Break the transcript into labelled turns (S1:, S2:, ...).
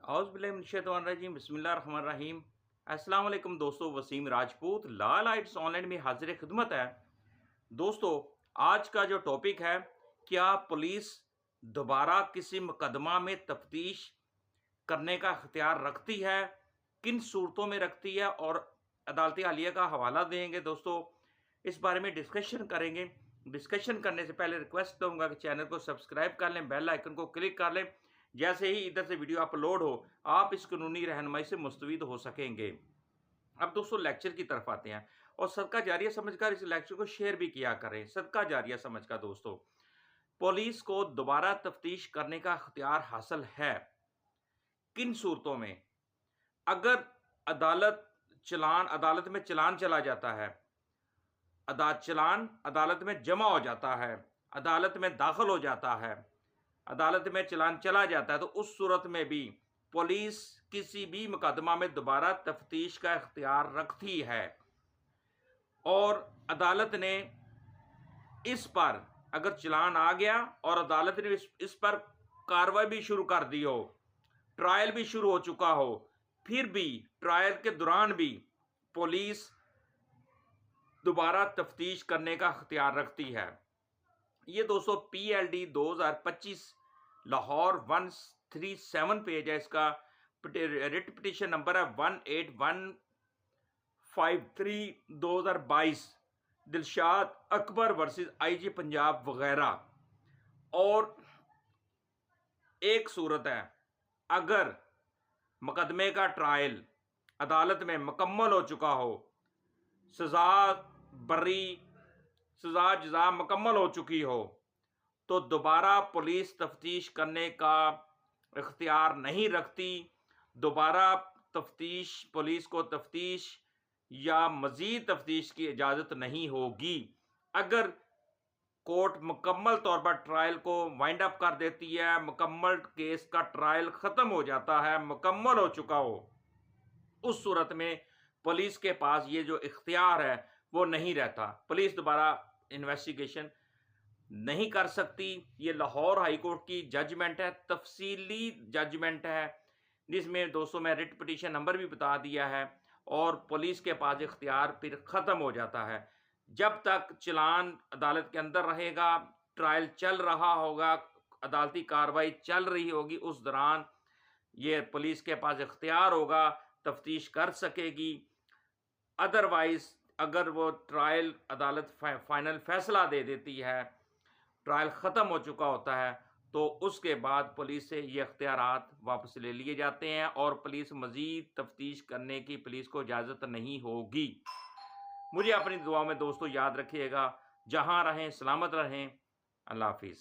S1: औज़ुबिल्लाहिमिनश्शैतानिर्रजीम बिस्मिल्लाहिर्रहमानिर्रहीम। अस्सलाम वालेकुम दोस्तों, वसीम राजपूत ला लाइट्स ऑनलाइन में हाजिर खिदमत है। दोस्तों, आज का जो टॉपिक है, क्या पुलिस दोबारा किसी मुकदमा में तफ्तीश करने का इख्तियार रखती है, किन सूरतों में रखती है और अदालती हालिया का हवाला देंगे। दोस्तों, इस बारे में डिस्कशन करेंगे। डिस्कशन करने से पहले रिक्वेस्ट करूंगा कि चैनल को सब्सक्राइब कर लें, बेल आइकन को क्लिक कर लें। जैसे ही इधर से वीडियो अपलोड हो, आप इस कानूनी रहनुमाई से मुस्तफीद हो सकेंगे। अब दोस्तों, लेक्चर की तरफ आते हैं और सदका जारिया समझकर इस लेक्चर को शेयर भी किया करें। सदका जारिया समझकर दोस्तों, पुलिस को दोबारा तफ्तीश करने का इख्तियार हासिल है किन सूरतों में? अगर अदालत में चलान चला जाता है, चलान अदालत में जमा हो जाता है, अदालत में दाखिल हो जाता है, अदालत में चलान चला जाता है, तो उस सूरत में भी पुलिस किसी भी मुकदमा में दोबारा तफ्तीश का इख्तियार रखती है। और अदालत ने इस पर अगर चलान आ गया और अदालत ने इस पर कार्रवाई भी शुरू कर दी हो, ट्रायल भी शुरू हो चुका हो, फिर भी ट्रायल के दौरान भी पुलिस दोबारा तफ्तीश करने का इख्तियार रखती है। ये दोस्तों PLD 2025 लाहौर 137 पेज है। इसका रिट पिटीशन नंबर है 18153 2022, दिलशाद अकबर वर्सेस IG पंजाब वगैरह। और एक सूरत है, अगर मुकदमे का ट्रायल अदालत में मुकम्मल हो चुका हो, सजा जजा मुकम्मल हो चुकी हो, तो दोबारा पुलिस तफ्तीश करने का इख्तियार नहीं रखती। दोबारा पुलिस को तफ्तीश या मजीद तफ्तीश की इजाज़त नहीं होगी। अगर कोर्ट मुकम्मल तौर पर ट्रायल को वाइंड अप कर देती है, मुकम्मल केस का ट्रायल ख़त्म हो जाता है, मुकम्मल हो चुका हो, उस सूरत में पुलिस के पास ये जो इख्तियार है वो नहीं रहता। पुलिस दोबारा इन्वेस्टिगेशन नहीं कर सकती। ये लाहौर हाई कोर्ट की जजमेंट है, तफसीली जजमेंट है, जिसमें दोस्तों मैं रिट पिटीशन नंबर भी बता दिया है। और पुलिस के पास इख्तियार फिर ख़त्म हो जाता है। जब तक चलान अदालत के अंदर रहेगा, ट्रायल चल रहा होगा, अदालती कार्रवाई चल रही होगी, उस दौरान ये पुलिस के पास इख्तियार होगा, तफ्तीश कर सकेगी। अदरवाइज अगर वो ट्रायल अदालत फाइनल फैसला दे देती है, ट्रायल ख़त्म हो चुका होता है, तो उसके बाद पुलिस से ये इख्तियारात वापस ले लिए जाते हैं और पुलिस मज़ीद तफ्तीश करने की पुलिस को इजाज़त नहीं होगी। मुझे अपनी दुआ में दोस्तों याद रखिएगा। जहाँ रहें सलामत रहें। अल्लाह हाफिज़।